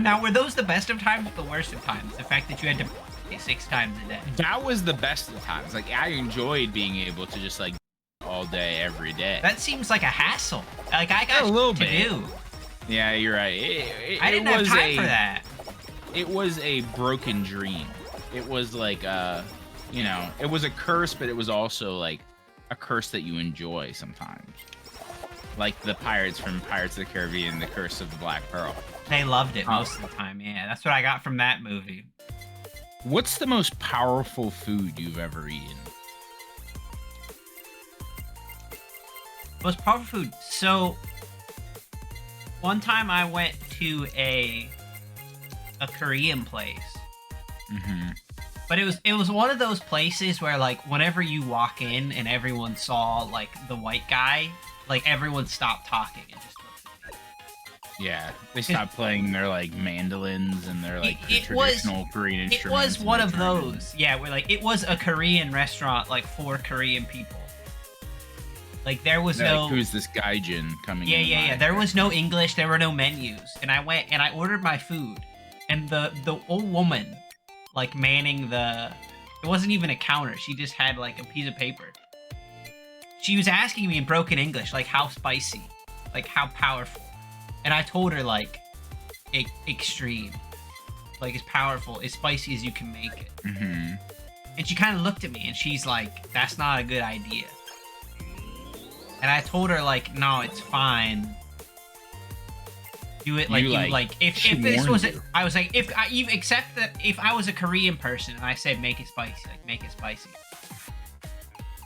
Now, were those the best of times or the worst of times? The fact that you had to pay 6 times a day. That was the best of times. Like, I enjoyed being able to just like all day, every day. That seems like a hassle. Like, I got a little to bit. do. Yeah, you're right. I didn't have time for that. It was a broken dream. It was like, you know, it was a curse, but it was also like a curse that you enjoy sometimes. Like the pirates from Pirates of the Caribbean, The Curse of the Black Pearl. They loved it most of the time. Yeah, that's what I got from that movie. What's the most powerful food you've ever eaten? Most powerful food. So, one time I went to a Korean place. Mm-hmm. But it was one of those places where, like, whenever you walk in and everyone saw, like, the white guy, like, everyone stopped talking and just looked at me. Yeah, they stopped playing their, like, mandolins and their, like, traditional Korean instruments. It was one of those. Yeah, where, like, it was a Korean restaurant, like, for Korean people. Like, there was no... Like, who's this gaijin coming in? Yeah. There was no English. There were no menus. And I went and I ordered my food. And the old woman... like manning it wasn't even a counter, she just had like a piece of paper. She was asking me in broken English, like, how spicy, like how powerful, and I told her like extreme, like as powerful, as spicy as you can make it. Mm-hmm. And she kind of looked at me and she's like, that's not a good idea. And I told her like, no, it's fine. Do it like if this was I was like, if I even accept that if I was a Korean person and I said make it spicy, like make it spicy.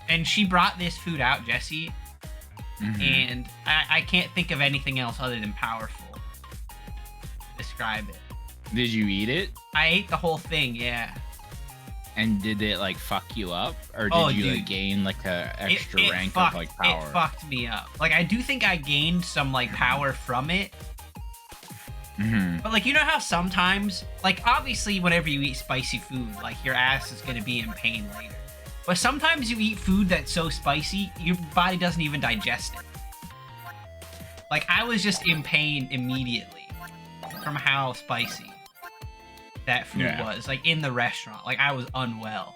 And she brought this food out, Jesse, and I can't think of anything else other than powerful to describe it. Did you eat it? I ate the whole thing, yeah. And did it like fuck you up, or did you like gain like a extra rank of like power? It fucked me up. Like, I do think I gained some like power from it. But, like, you know how sometimes, like, obviously, whenever you eat spicy food, like, your ass is gonna be in pain later. But sometimes you eat food that's so spicy, your body doesn't even digest it. Like, I was just in pain immediately from how spicy that food was. Like, in the restaurant. Like, I was unwell.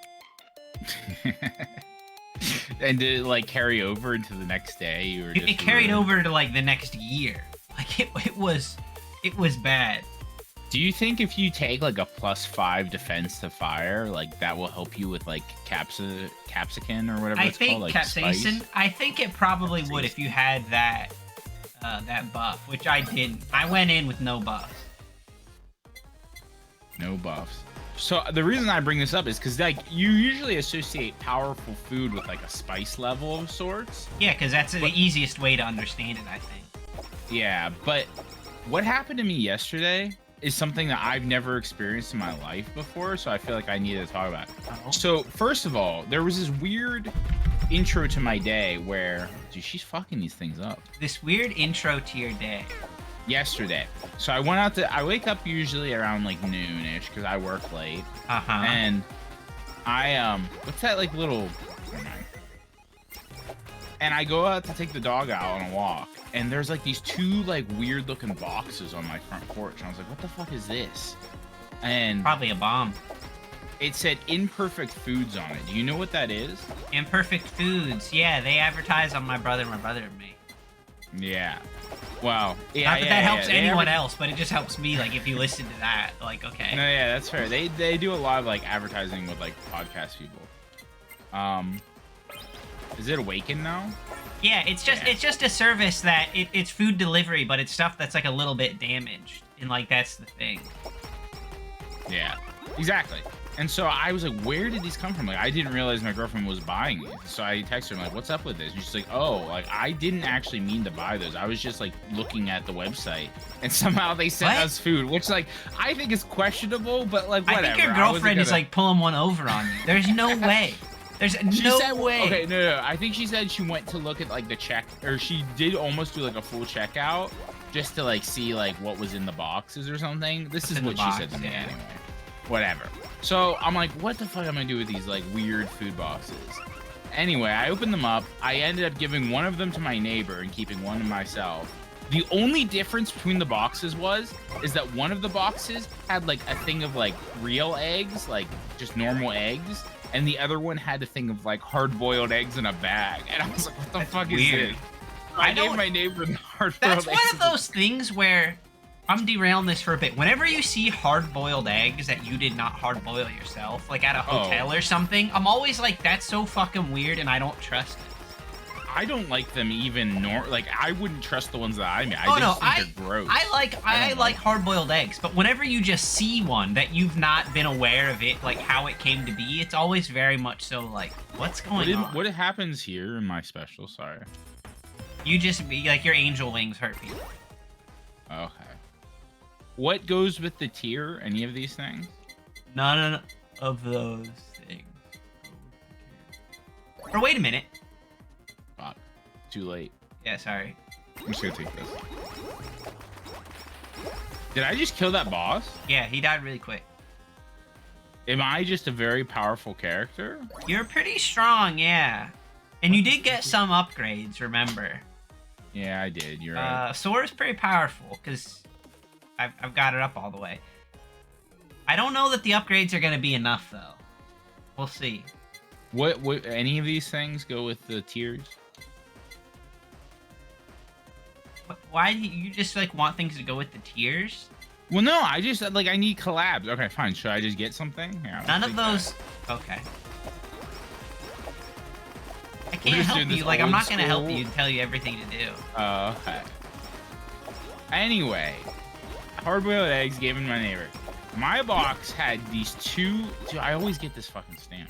And did it, like, carry over into the next day? You were just it carried over to, like, the next year. Like, it was bad. Do you think if you take like a +5 defense to fire, like that will help you with like capsicum or whatever it's called? Like capsaicin. spice? I think it probably would if you had that buff, which I didn't. I went in with no buffs. No buffs. So the reason I bring this up is because like you usually associate powerful food with like a spice level of sorts. Yeah, because that's the easiest way to understand it, I think. Yeah, but what happened to me yesterday is something that I've never experienced in my life before, so I feel like I need to talk about it. Uh-huh. So, first of all, there was this weird intro to my day where... Dude, she's fucking these things up. This weird intro to your day. Yesterday. So, I went out to... I wake up usually around, like, noon-ish, because I work late. Uh-huh. And I, what's that, like, little... And I go out to take the dog out on a walk. And there's like these 2 like weird looking boxes on my front porch. And I was like, what the fuck is this? And probably a bomb. It said Imperfect Foods on it. Do you know what that is? Imperfect Foods. Yeah, they advertise on my brother and me. Yeah. Wow. Yeah, not that that helps anyone else, but it just helps me. Like, if you listen to that, like, okay. No, yeah, that's fair. They do a lot of like advertising with like podcast people. Is it Awaken now? Yeah, it's just a service that it's food delivery, but it's stuff that's like a little bit damaged, and like that's the thing. Yeah, exactly. And so I was like, where did these come from? Like, I didn't realize my girlfriend was buying these. So I texted her, I'm like, what's up with this? And she's like, oh, like, I didn't actually mean to buy those. I was just, like, looking at the website. And somehow they sent us food, which, like, I think is questionable, but, like, whatever. I think your girlfriend is, like, pulling one over on you. There's no way. There's no way. Okay, no. I think she said she went to look at, like, the check, or she did almost do, like, a full checkout just to, like, see, like, what was in the boxes or something. This is what she said to me anyway. Whatever. So I'm like, what the fuck am I gonna do with these like weird food boxes? Anyway, I opened them up. I ended up giving one of them to my neighbor and keeping one to myself. The only difference between the boxes is that one of the boxes had like a thing of like real eggs, like just normal eggs, and the other one had a thing of like hard-boiled eggs in a bag. And I was like, what the fuck is this? I gave my neighbor the hard-boiled eggs. That's one of those things where I'm derailing this for a bit. Whenever you see hard-boiled eggs that you did not hard-boil yourself, like at a hotel or something, I'm always like, that's so fucking weird, and I don't trust it. I don't like them even like I wouldn't trust the ones that I made. I think they're gross. I like hard-boiled eggs, but whenever you just see one that you've not been aware of it, like how it came to be, it's always very much so like, what's going on? What happens here in my special? Sorry. You just be like, your angel wings hurt people. Okay. What goes with the tier? Any of these things? None of those things. Or wait a minute. Fuck. Too late. Yeah, sorry. I'm just gonna take this. Did I just kill that boss? Yeah, he died really quick. Am I just a very powerful character? You're pretty strong, yeah. And you did get some upgrades, remember? Yeah, I did. You're right. Sora's pretty powerful, because I've got it up all the way. I don't know that the upgrades are going to be enough, though. We'll see. What any of these things go with the tiers? Why do you just, like, want things to go with the tiers? Well, no, I just, like, I need collabs. Okay, fine. Should I just get something? Yeah, none of those... Okay. I can't help you. Like, I'm not going to help you and tell you everything to do. Okay. Anyway, hard-boiled eggs given my neighbor. My box had these two... Dude, I always get this fucking stamp.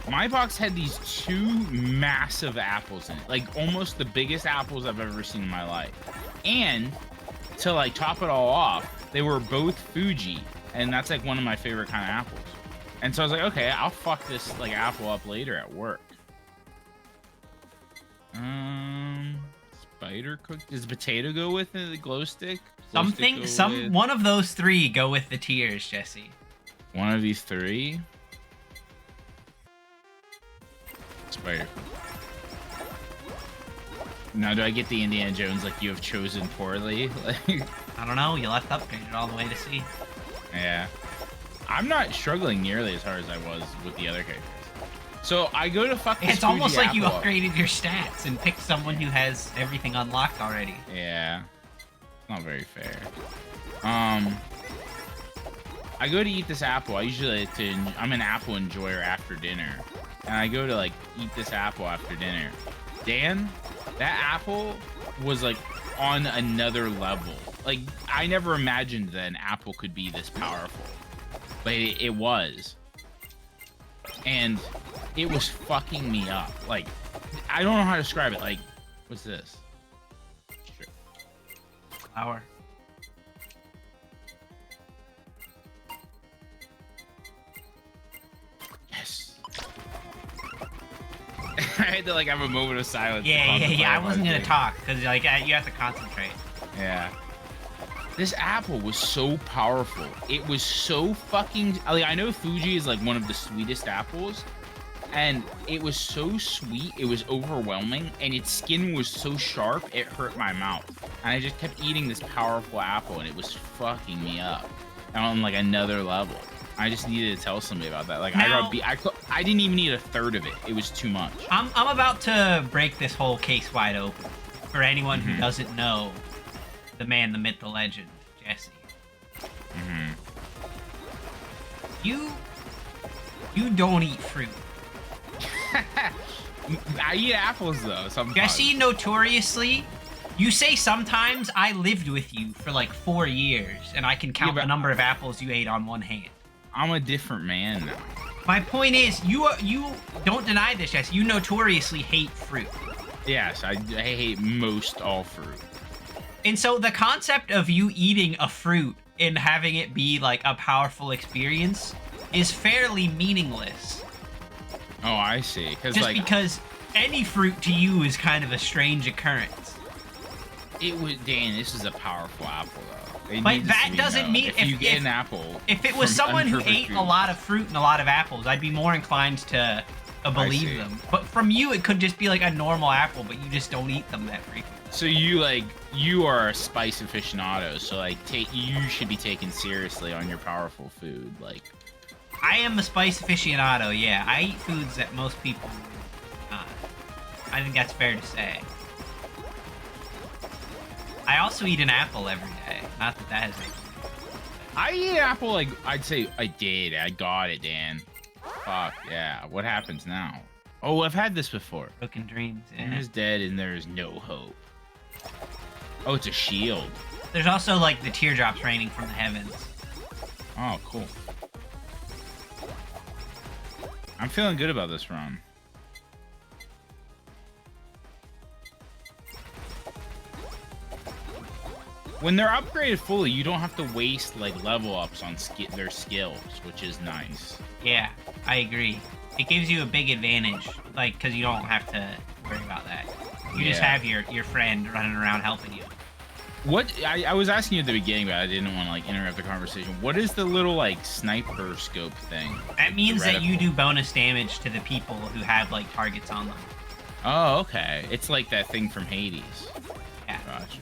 My box had these two massive apples in it. Like, almost the biggest apples I've ever seen in my life. And, to, like, top it all off, they were both Fuji. And that's, like, one of my favorite kind of apples. And so I was like, okay, I'll fuck this, like, apple up later at work. Spider cook. Does potato go with it? The glow stick? One of those three go with the tiers, Jesse. One of these three? Spider. Now, do I get the Indiana Jones like you have chosen poorly? I don't know. You'll have to upgrade it all the way to see. Yeah. I'm not struggling nearly as hard as I was with the other characters. So I go to fuck this It's almost Fuji like you apple. upgraded your stats and picked someone who has everything unlocked already. Yeah. It's not very fair. I go to eat this apple. I usually like to... I'm an apple enjoyer after dinner. And I go to, like, eat this apple after dinner. Dan, that apple was, like, on another level. Like, I never imagined that an apple could be this powerful. But it was. And it was fucking me up. Like, I don't know how to describe it. Like, what's this? Flower. Yes. I had to, like, have a moment of silence. Yeah. I wasn't gonna talk because, like, you have to concentrate. Yeah. This apple was so powerful. It was so fucking... Like, I know Fuji is, like, one of the sweetest apples. And it was so sweet, it was overwhelming. And its skin was so sharp, it hurt my mouth. And I just kept eating this powerful apple, and it was fucking me up. On, like, another level. I just needed to tell somebody about that. Like, now, I didn't even eat a third of it. It was too much. I'm about to break this whole case wide open. For anyone who doesn't know... The man, the myth, the legend, Jesse. You don't eat fruit. I eat apples, though, sometimes. Jesse, notoriously, you say sometimes. I lived with you for like 4 years, and I can count the number of apples you ate on one hand. I'm a different man now. My point is, you don't deny this, Jesse. You notoriously hate fruit. Yes, I hate most all fruit. And so the concept of you eating a fruit and having it be like a powerful experience is fairly meaningless. Oh, I see. Because any fruit to you is kind of a strange occurrence. It was... Dan, this is a powerful apple, though. But that doesn't mean... If you get an apple... If it was someone who ate a lot of fruit and a lot of apples, I'd be more inclined to believe them. But from you, it could just be like a normal apple, but you just don't eat them that frequently. So you are a spice aficionado, so like you should be taken seriously on your powerful food. Like, I am a spice aficionado. Yeah, I eat foods that most people not. I think that's fair to say. I also eat an apple every day. Not that that has. I eat an apple like I'd say I did. I got it, Dan. Fuck yeah. What happens now? Oh, I've had this before. Broken dreams. Yeah. There's dead and there is no hope. Oh, it's a shield. There's also like the teardrops raining from the heavens. Oh, cool. I'm feeling good about this run. When they're upgraded fully, you don't have to waste like level ups on their skills, which is nice. Yeah, I agree. It gives you a big advantage, like, because you don't have to worry about that. You just have your friend running around helping you. What I was asking you at the beginning, but I didn't want to like interrupt the conversation. What is the little like sniper scope thing? That means that you do bonus damage to the people who have like targets on them. Oh, okay. It's like that thing from Hades. Yeah. Gotcha.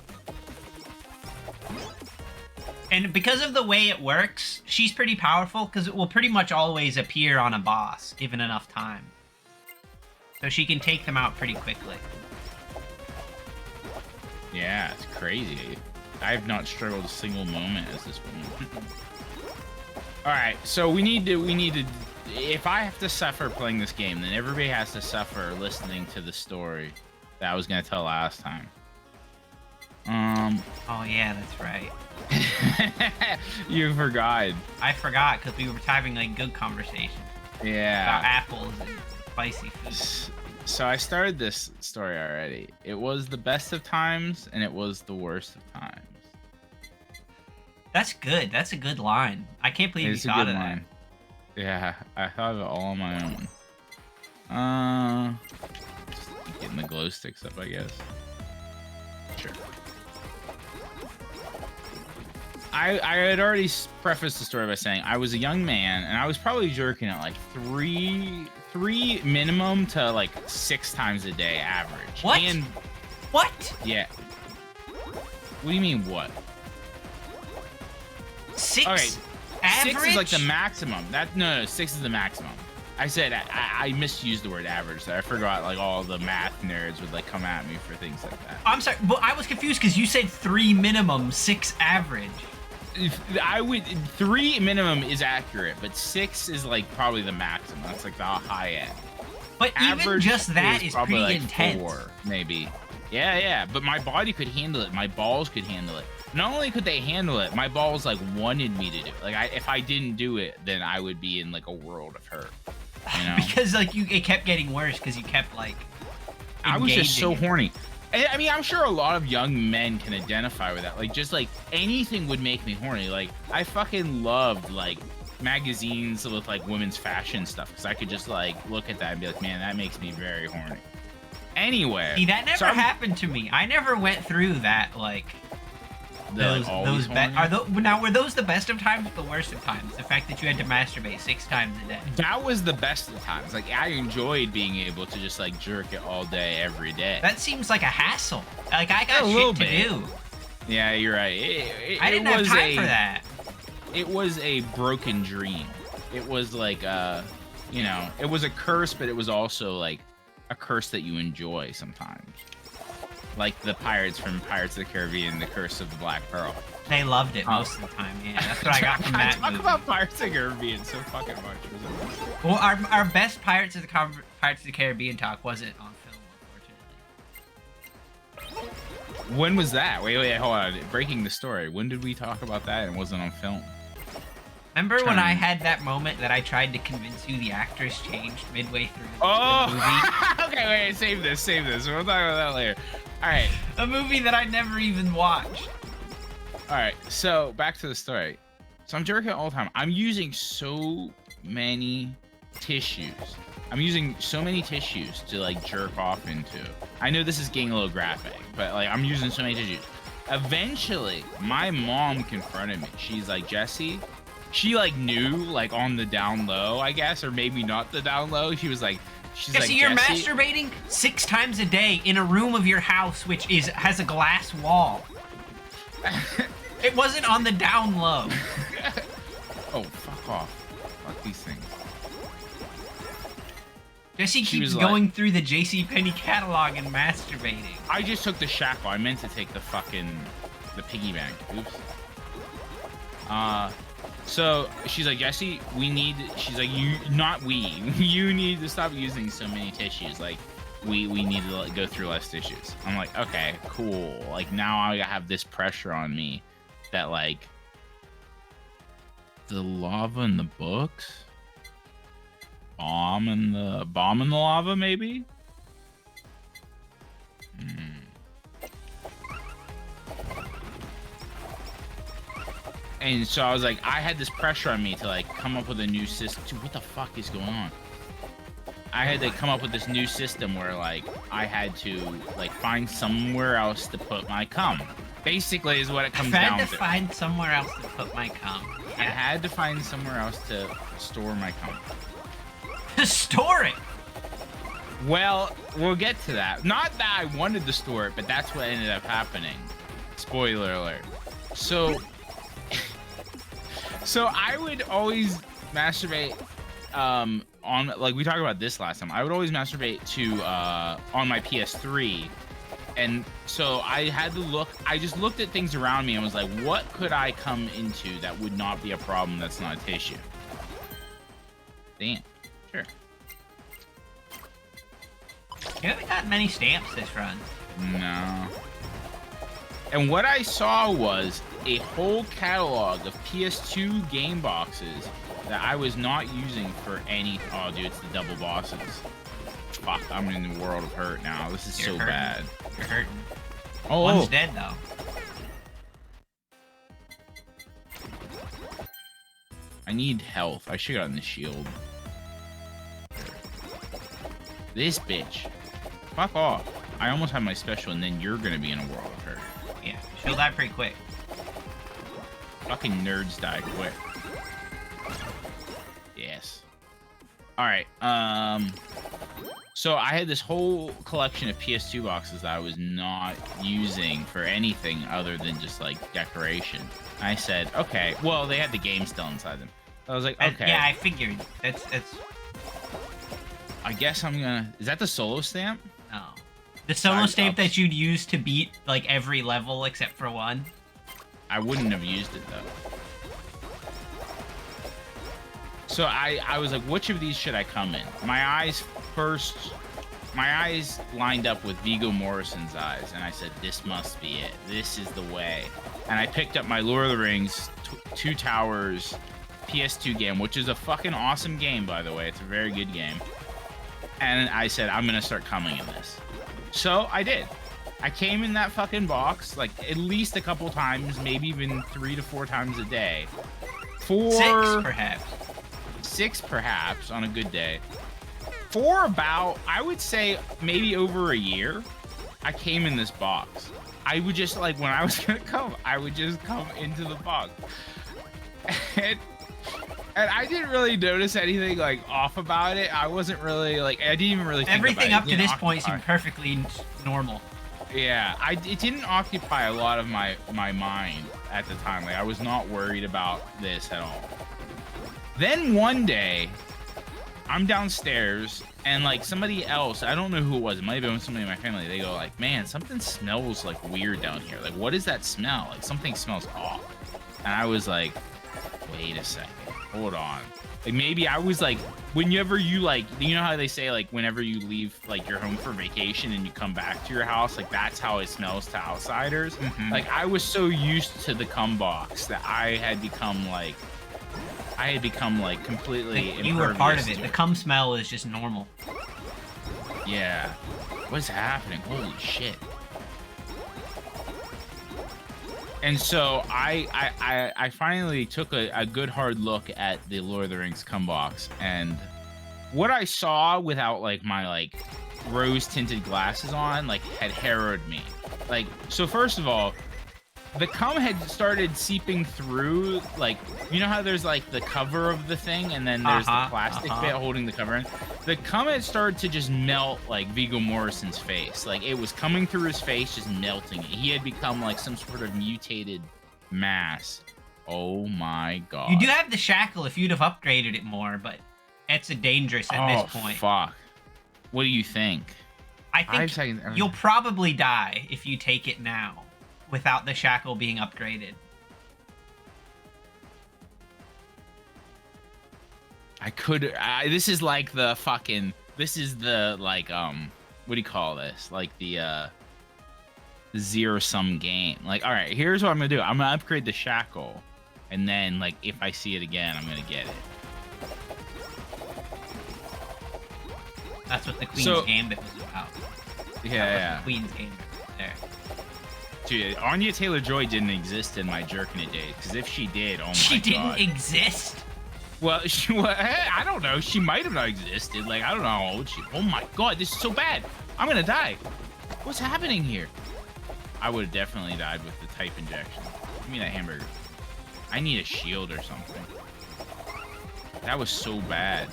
And because of the way it works, she's pretty powerful because it will pretty much always appear on a boss, given enough time. So she can take them out pretty quickly. Yeah, it's crazy. I have not struggled a single moment as this woman. All right, so we need to. If I have to suffer playing this game, then everybody has to suffer listening to the story that I was gonna tell last time. Oh yeah, that's right. You forgot. I forgot because we were having like good conversation. Yeah. About apples and spicy food. So I started this story already. It was the best of times and it was the worst of times. That's good. That's a good line. I can't believe you thought of that. Yeah, I thought of it all on my own. Just getting the glow sticks up, I guess. Sure. I had already prefaced the story by saying I was a young man and I was probably jerking at like three minimum to like 6 times a day average. What? And what? Yeah. What do you mean what? 6? Okay. Average? 6 is like the maximum. No, 6 is the maximum. I said I misused the word average there. I forgot like all the math nerds would like come at me for things like that. I'm sorry, but I was confused because you said 3 minimum, 6 average. I would 3 minimum is accurate, but 6 is like probably the maximum. That's like the high end. But average even just that is pretty like intense. 4, maybe. Yeah. But my body could handle it. My balls could handle it. Not only could they handle it, my balls like wanted me to do it. Like if I didn't do it, then I would be in like a world of hurt. You know? Because like it kept getting worse because you kept like. I was just so horny. I mean, I'm sure a lot of young men can identify with that. Like, just like anything would make me horny. Like, I fucking loved like magazines with like women's fashion stuff because I could just like look at that and be like, man, that makes me very horny. Anyway, see, that never happened to me. I never went through that like. Now were those the best of times or the worst of times? The fact that you had to masturbate 6 times a day. That was the best of times. Like I enjoyed being able to just like jerk it all day, every day. That seems like a hassle. Like I got shit to do. Yeah, you're right. I didn't have time for that. It was a broken dream. It was like you know, it was a curse, but it was also like a curse that you enjoy sometimes. Like the pirates from Pirates of the Caribbean, The Curse of the Black Pearl. They loved it most of the time. Yeah, that's what I got from that movie. Talk about Pirates of the Caribbean so fucking much. Well, our best Pirates of the Caribbean talk wasn't on film, unfortunately. When was that? Wait, hold on. Breaking the story. When did we talk about that and it wasn't on film? Remember when I had that moment that I tried to convince you the actress changed midway through the movie? Okay, wait, save this. We'll talk about that later. All right. A movie that I never even watched. All right, so back to the story. So I'm jerking all the time. I'm using so many tissues. I'm using so many tissues to like jerk off into. I know this is getting a little graphic, but like I'm using so many tissues. Eventually, my mom confronted me. She's like, Jesse, she like knew like on the down low, I guess, or maybe not the down low. She was like, She's Yeah, like, so you're Jesse, masturbating 6 times a day in a room of your house, which has a glass wall. It wasn't on the down low. oh, fuck off. Fuck these things. Jesse She keeps was like- going through the JCPenney catalog and masturbating. I just took the shackle. I meant to take the piggy bank. Oops. So she's like, Jesse, she's like, you need to stop using so many tissues. Like, we need to go through less tissues. I'm like, okay, cool. Like, now I have this pressure on me that, like, the lava in the books, bomb in the lava, maybe. And so I was like, I had this pressure on me to like come up with a new system. Dude, what the fuck is going on? I had to come up with this new system where like I had to like find somewhere else to put my cum. Basically, is what it comes down to. I had to find somewhere else to put my cum. I had to find somewhere else to store my cum. To store it. Well, we'll get to that. Not that I wanted to store it, but that's what ended up happening. Spoiler alert. So I would always masturbate on, like we talked about this last time. I would always masturbate to on my PS3. And so I had to look, I just looked at things around me and was like, what could I come into that would not be a problem that's not a tissue? Damn, sure. You haven't gotten many stamps this run. No. And what I saw was a whole catalog of PS2 game boxes that I was not using for any... Oh, dude, it's the double bosses. Fuck, I'm in the world of hurt now. This is so bad. You're hurting. Oh, One's dead, though. I need health. I should have gotten the shield. This bitch. Fuck off. I almost have my special, and then you're gonna be in a world of hurt. Yeah, she'll die pretty quick. Fucking nerds die quick. Yes. Alright, so I had this whole collection of PS2 boxes that I was not using for anything other than just, like, decoration. And I said, okay, well, they had the game still inside them. I was like, okay. Yeah, I figured. That's... I guess I'm gonna... Is that the solo stamp? No. The solo stamp that you'd use to beat, like, every level except for one? I wouldn't have used it, though. So I was like, which of these should I come in? My eyes lined up with Viggo Mortensen's eyes, and I said, this must be it. This is the way. And I picked up my Lord of the Rings Two Towers PS2 game, which is a fucking awesome game, by the way. It's a very good game. And I said, I'm going to start coming in this. So I did. I came in that fucking box, like, at least a couple times, maybe even 3 to 4 times a day. 6, perhaps. 6, perhaps, on a good day. For about, I would say, maybe over a year, I came in this box. I would just, like, when I was gonna come, I would just come into the box. And I didn't really notice anything, like, off about it. I wasn't really, like, I didn't even really think Everything about up to this point seemed perfectly normal. Yeah, it didn't occupy a lot of my mind at the time. Like, I was not worried about this at all. Then one day, I'm downstairs, and, like, somebody else, I don't know who it was, it might have been somebody in my family, they go, like, man, something smells, like, weird down here. Like, what is that smell? Like, something smells off. And I was like, wait a second, hold on. Like, maybe I was, like, whenever you, like, you know how they say, like, whenever you leave, like, your home for vacation and you come back to your house, like, that's how it smells to outsiders? Mm-hmm. Like, I was so used to the cum box that I had become, like, completely impervious. You were part of it. The cum smell is just normal. Yeah. What's happening? Holy shit. And so I finally took a good hard look at the Lord of the Rings cum box, and what I saw without, like, my, like, rose tinted glasses on, like, had harrowed me. Like, so first of all, the cum had started seeping through, like, you know how there's like the cover of the thing and then there's the plastic bit holding the cover in? The cum had started to just melt like Viggo Mortensen's face. Like, it was coming through his face, just melting it. He had become like some sort of mutated mass. Oh my god. You do have the shackle if you'd have upgraded it more, but it's dangerous at this point. Fuck. What do you think? I think you'll probably die if you take it now without the shackle being upgraded. I could. This is like the fucking. This is the like What do you call this? Like the zero-sum game. Like, all right, here's what I'm gonna do. I'm gonna upgrade the shackle, and then like if I see it again, I'm gonna get it. That's what the Queen's Gambit was about. Yeah. The Queen's Gambit there. Dude, Anya Taylor-Joy didn't exist in my jerking it days, because if she did, oh my god. She didn't exist? Well, I don't know. She might have not existed. Like, I don't know how old she. Oh my god, this is so bad. I'm gonna die. What's happening here? I would have definitely died with the type injection. Give me that hamburger. I need a shield or something. That was so bad.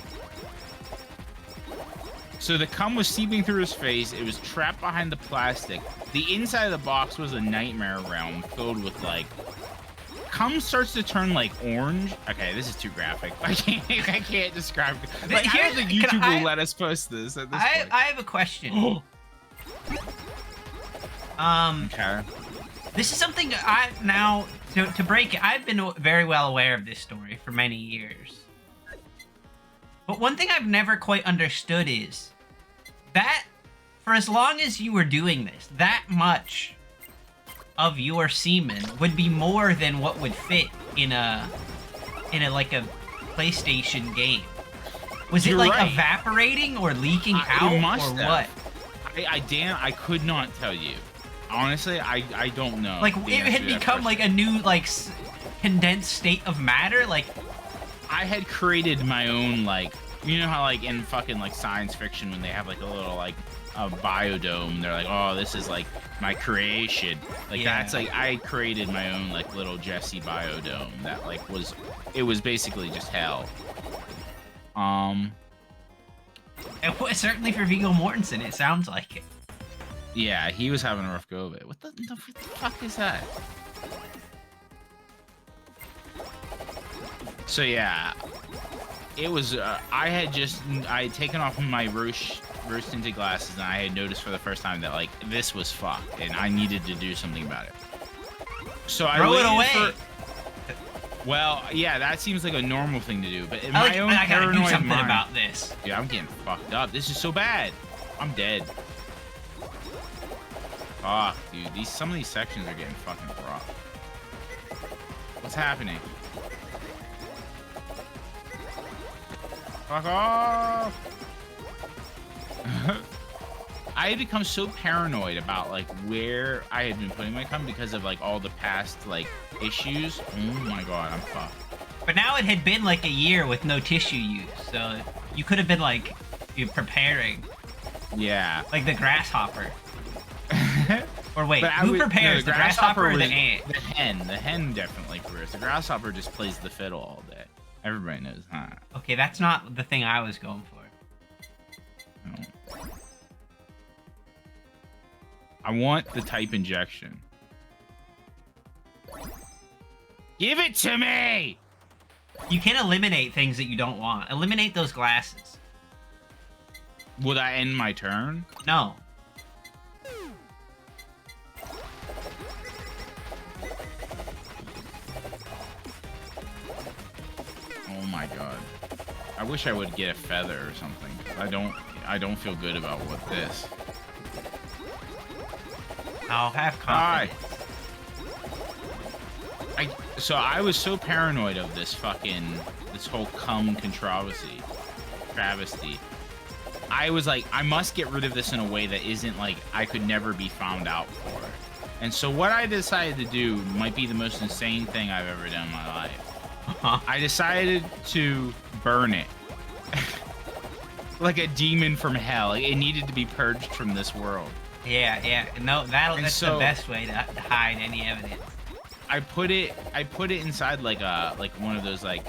So the cum was seeping through his face. It was trapped behind the plastic. The inside of the box was a nightmare realm filled with like... Cum starts to turn like orange. Okay, this is too graphic. I can't describe it. Like, I don't think YouTube will let us post this at this point. I have a question. Okay. This is something to break it. I've been very well aware of this story for many years. But one thing I've never quite understood is that for as long as you were doing this, that much of your semen would be more than what would fit in a like a PlayStation game. Was it like evaporating or leaking out or what? I could not tell you. Honestly, I don't know. Like it had become like a new like condensed state of matter. Like I had created my own like, you know how like in fucking like science fiction when they have like a little like a biodome, they're like, oh, this is like my creation. Like that's like I created my own like little Jesse biodome that like it was basically just hell. It was certainly for Viggo Mortensen, it sounds like it. Yeah, he was having a rough go of it. What the fuck is that? So yeah, it was. I had taken off my rose tinted glasses, and I had noticed for the first time that like this was fucked, and I needed to do something about it. So I throw it away. Well, yeah, that seems like a normal thing to do, but in I my own gotta paranoid do something mind, about this. Yeah, I'm getting fucked up. This is so bad. I'm dead. Fuck, dude. Some of these sections are getting fucking rough. What's happening? Fuck off! I had become so paranoid about like where I had been putting my cum because of like all the past like issues. Oh my god, I'm fucked. But now it had been like a year with no tissue use, so you could have been like preparing. Yeah. Like the grasshopper. Or wait, who prepares? The grasshopper or the ant? The hen. The hen definitely prepares. The grasshopper just plays the fiddle all day. Everybody knows that. Okay, that's not the thing I was going for. No. I want the type injection. Give it to me! You can eliminate things that you don't want. Eliminate those glasses. Will that end my turn? No. Oh my god. I wish I would get a feather or something. I don't feel good about what this. I'll have confidence. So I was so paranoid of this whole cum controversy, travesty. I was like, I must get rid of this in a way that isn't like I could never be found out for. And so what I decided to do might be the most insane thing I've ever done in my life. I decided to burn it. Like a demon from hell. It needed to be purged from this world. Yeah. No, that's the best way to hide any evidence. I put it inside like one of those like.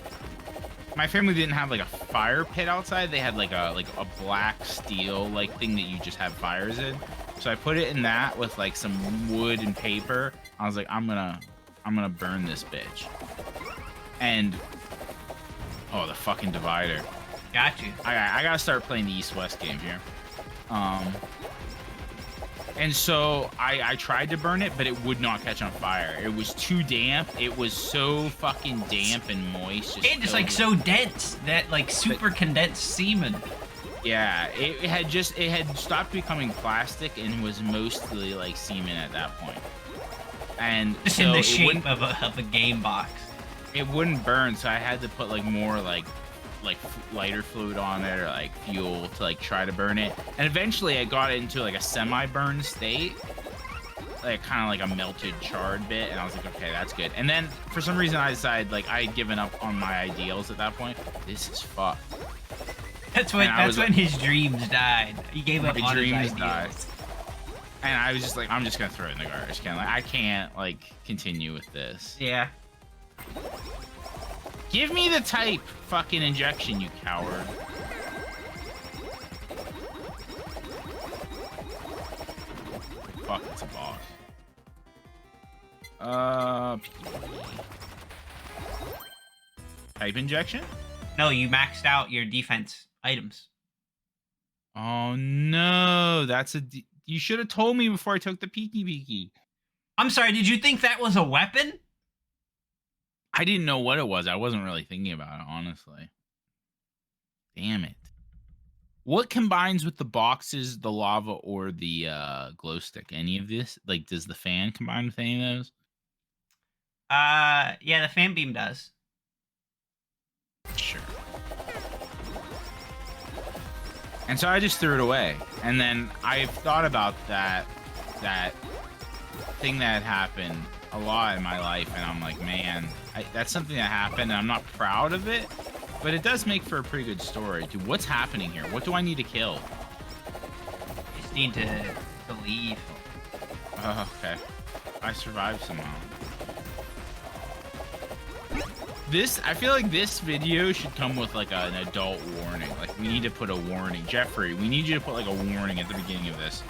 My family didn't have like a fire pit outside. They had like a black steel like thing that you just have fires in. So I put it in that with like some wood and paper. I was like, I'm gonna burn this bitch. And oh, the fucking divider. Got you. I gotta start playing the East-West game here. And so I tried to burn it, but it would not catch on fire. It was too damp. It was so fucking damp and moist. Just like so dense, that like super condensed semen. Yeah, it had stopped becoming plastic and was mostly like semen at that point. And just so in the shape of a game box. It wouldn't burn, so I had to put like more like lighter fluid on it or like fuel to like try to burn it. And eventually I got it into like a semi-burned state, like kind of like a melted charred bit, and I was like, okay, that's good. And then for some reason I decided like I had given up on my ideals at that point. This is fucked. That's when his dreams died. He gave up on his ideals. Died. And I was just like, I'm just gonna throw it in the garbage can. Like I can't like continue with this. Yeah. Give me the type fucking injection, you coward. Fuck, it's a boss. Type injection? No, you maxed out your defense items. Oh no, you should have told me before I took the peeky. I'm sorry, did you think that was a weapon? I didn't know what it was. I wasn't really thinking about it, honestly. Damn it. What combines with the boxes, the lava, or the glow stick? Any of this? Like, does the fan combine with any of those? Yeah, the fan beam does. Sure. And so I just threw it away. And then I've thought about that thing that happened a lot in my life, and I'm like, man, that's something that happened, and I'm not proud of it, but it does make for a pretty good story. Dude, what's happening here? What do I need to kill? You just need to leave. Oh, okay. I survived somehow. I feel like this video should come with like an adult warning. Like, we need to put a warning. Jeffrey, we need you to put like a warning at the beginning of this.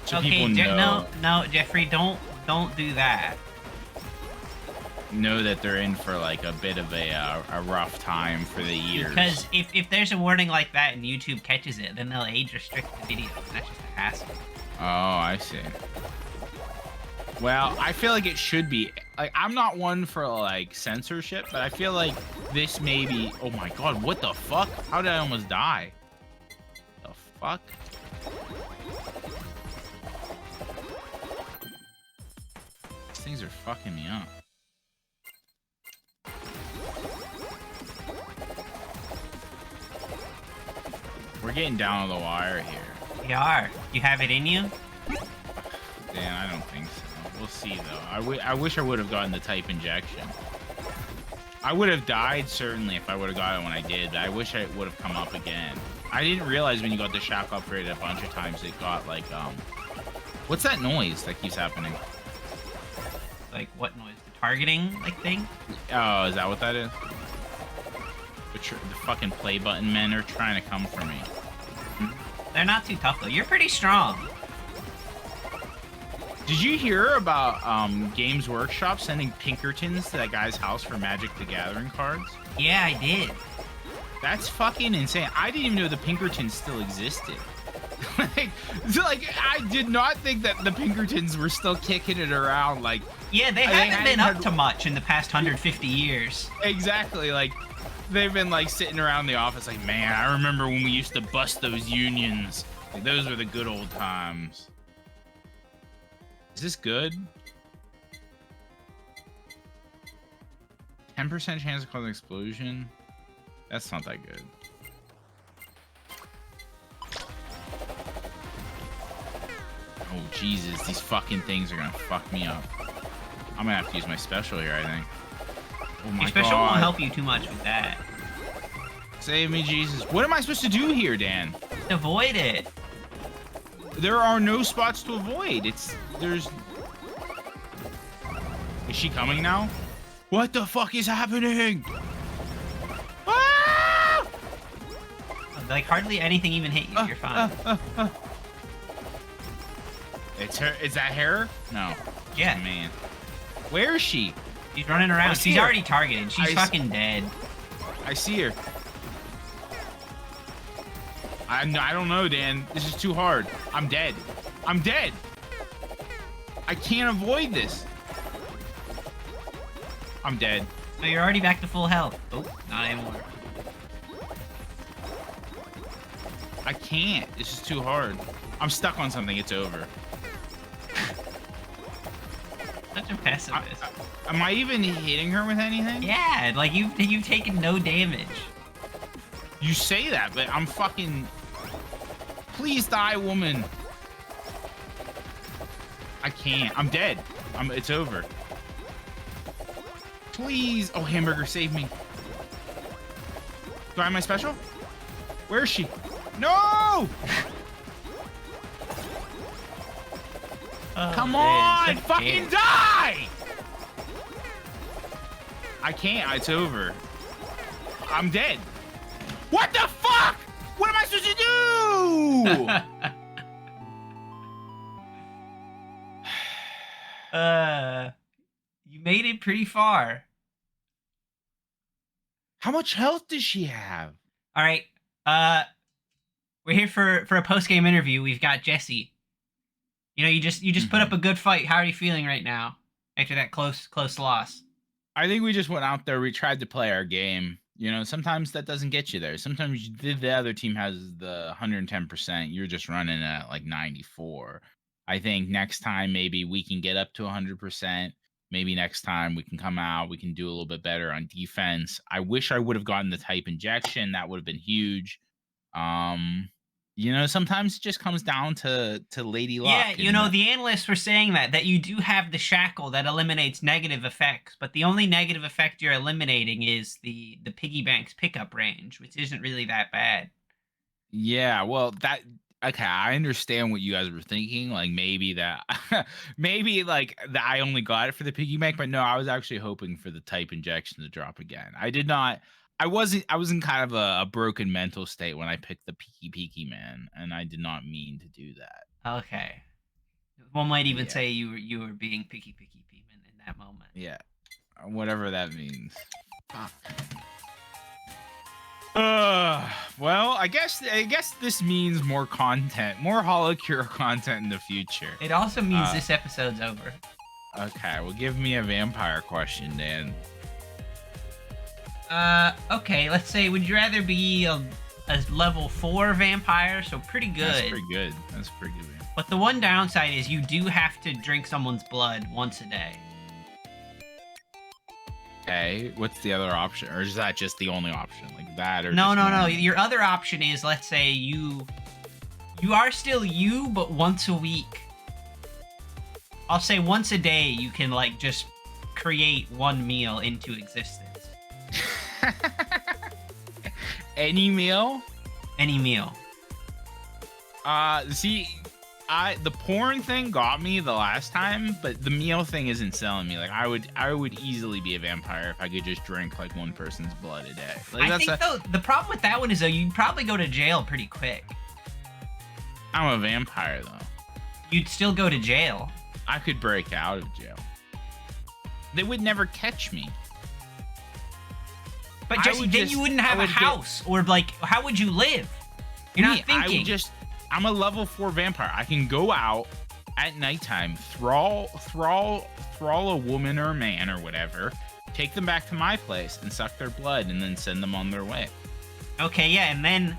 So okay, people know. No, Jeffrey, don't do that. Know that they're in for like a bit of a rough time for the years. Because if there's a warning like that and YouTube catches it, then they'll age restrict the video. That's just a hassle. Oh, I see. Well, I feel like it should be. Like, I'm not one for like censorship, but I feel like this may be. Oh my god, what the fuck? How did I almost die? The fuck? These things are fucking me up. We're getting down to the wire here. We are. You have it in you? Dan, I don't think so. We'll see, though. I wish I would have gotten the type injection. I would have died, certainly, if I would have got it when I did. But I wish it would have come up again. I didn't realize when you got the shack upgrade a bunch of times, it got, like, what's that noise that keeps happening? Like, what noise? The targeting, like, thing? Oh, is that what that is? The fucking play button men are trying to come for me. They're not too tough, though. You're pretty strong. Did you hear about Games Workshop sending Pinkertons to that guy's house for Magic the Gathering cards? Yeah, I did. That's fucking insane. I didn't even know the Pinkertons still existed. like, I did not think that the Pinkertons were still kicking it around. Like, yeah, they haven't been up to much in the past 150 years. Exactly. Like, they've been like sitting around the office like, man, I remember when we used to bust those unions. Like, those were the good old times. Is this good? 10% chance to cause an explosion? That's not that good. Oh, Jesus. These fucking things are gonna fuck me up. I'm gonna have to use my special here, I think. Oh my Your special won't help you too much with that. Save me, Jesus. What am I supposed to do here, Dan? Avoid it. There are no spots to avoid. There's... Is she coming now? What the fuck is happening? Ah! Like, hardly anything even hit you. You're fine. It's her. Is that her? No. Yeah. Oh, man. Where is she? She's running around. She's already targeted. She's fucking dead. I see her. I don't know, Dan. This is too hard. I'm dead. I'm dead. I can't avoid this. I'm dead. So you're already back to full health. Oh, not anymore. I can't. This is too hard. I'm stuck on something. It's over. Such a pessimist. Am I even hitting her with anything? Yeah, like you've taken no damage. You say that, but I'm fucking... Please die, woman. I can't. I'm dead. It's over. Please. Oh, hamburger, save me. Do I have my special? Where is she? No! Oh, come man, on! Fucking die! I can't. It's over. I'm dead. What the fuck? What am I supposed to do? You made it pretty far. How much health does she have? All right. We're here for a post-game interview. We've got Jesse. You know, you just put up a good fight. How are you feeling right now after that close loss? I think we just went out there. We tried to play our game. You know, sometimes that doesn't get you there. Sometimes the other team has the 110%. You're just running at like 94. I think next time maybe we can get up to 100%. Maybe next time we can come out. We can do a little bit better on defense. I wish I would have gotten the type injection. That would have been huge. You know, sometimes it just comes down to lady luck. Yeah, you know, the analysts were saying that you do have the shackle that eliminates negative effects, but the only negative effect you're eliminating is the piggy bank's pickup range, which isn't really that bad. Yeah, well, okay, I understand what you guys were thinking. Like maybe I only got it for the piggy bank, but no, I was actually hoping for the type injection to drop again. I wasn't kind of a broken mental state when I picked the Peaky Man, and I did not mean to do that. Okay. One might even say you were being picky Peeman in that moment. Yeah. Whatever that means. Fuck. Well, I guess this means more content, more HoloCure content in the future. It also means this episode's over. Okay, well, give me a vampire question, Dan. Okay, let's say, would you rather be a level 4 vampire? So pretty good. That's pretty good. That's pretty good. But the one downside is you do have to drink someone's blood once a day. Okay, what's the other option? Or is that just the only option? Like that or No. Your other option is, let's say you are still you, but once a week. I'll say once a day you can, like, just create one meal into existence. Any meal? Any meal. See, the porn thing got me the last time, but the meal thing isn't selling me. Like I would easily be a vampire if I could just drink like one person's blood a day. Like, I think though the problem with that one is though you'd probably go to jail pretty quick. I'm a vampire though. You'd still go to jail. I could break out of jail. They would never catch me. But Jesse, then you wouldn't have a house, or like, how would you live? You're not thinking. I'm a level 4 vampire. I can go out at nighttime, thrall a woman or a man or whatever, take them back to my place and suck their blood, and then send them on their way. Okay, yeah, and then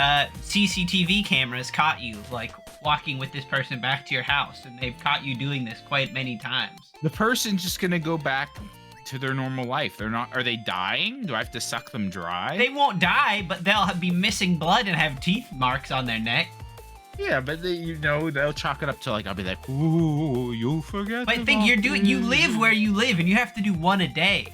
CCTV cameras caught you, like, walking with this person back to your house, and they've caught you doing this quite many times. The person's just gonna go back to their normal life. Are they dying? Do I have to suck them dry? They won't die, but they'll be missing blood and have teeth marks on their neck. Yeah, but they'll chalk it up to, like, I'll be like, ooh, you forget. But I think you live where you live, and you have to do one a day.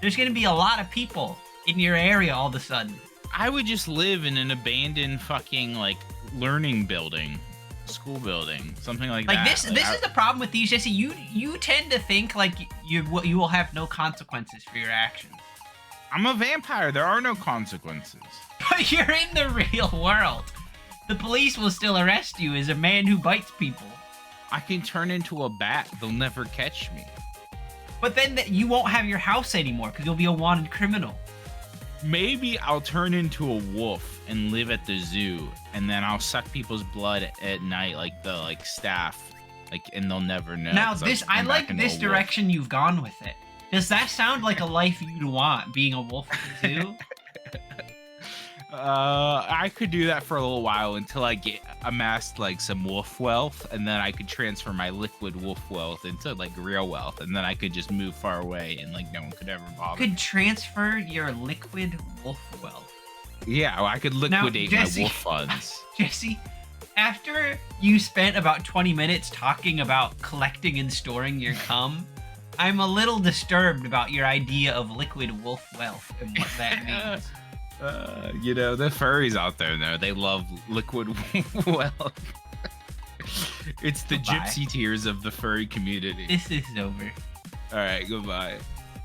There's gonna be a lot of people in your area all of a sudden. I would just live in an abandoned fucking, like, learning building. school building, something like Like that. this is the problem with these, Jesse. You tend to think like you will have no consequences for your actions. I'm a vampire. There are no consequences. But you're in the real world. The police will still arrest you as a man who bites people. I can turn into a bat. They'll never catch me. But then you won't have your house anymore because you'll be a wanted criminal. Maybe I'll turn into a wolf and live at the zoo, and then I'll suck people's blood at night, like the staff, and they'll never know. Now I like this direction you've gone with it. Does that sound like a life you'd want, being a wolf at the zoo? I could do that for a little while until I amassed some wolf wealth, and then I could transfer my liquid wolf wealth into real wealth, and then I could just move far away and no one could ever bother. You could transfer your liquid wolf wealth. Yeah, I could liquidate my wolf funds. Jesse, after you spent about 20 minutes talking about collecting and storing your cum, I'm a little disturbed about your idea of liquid wolf wealth and what that means. The furries out there, though, they love liquid wealth. It's the gypsy tears of the furry community. This is over. All right, goodbye.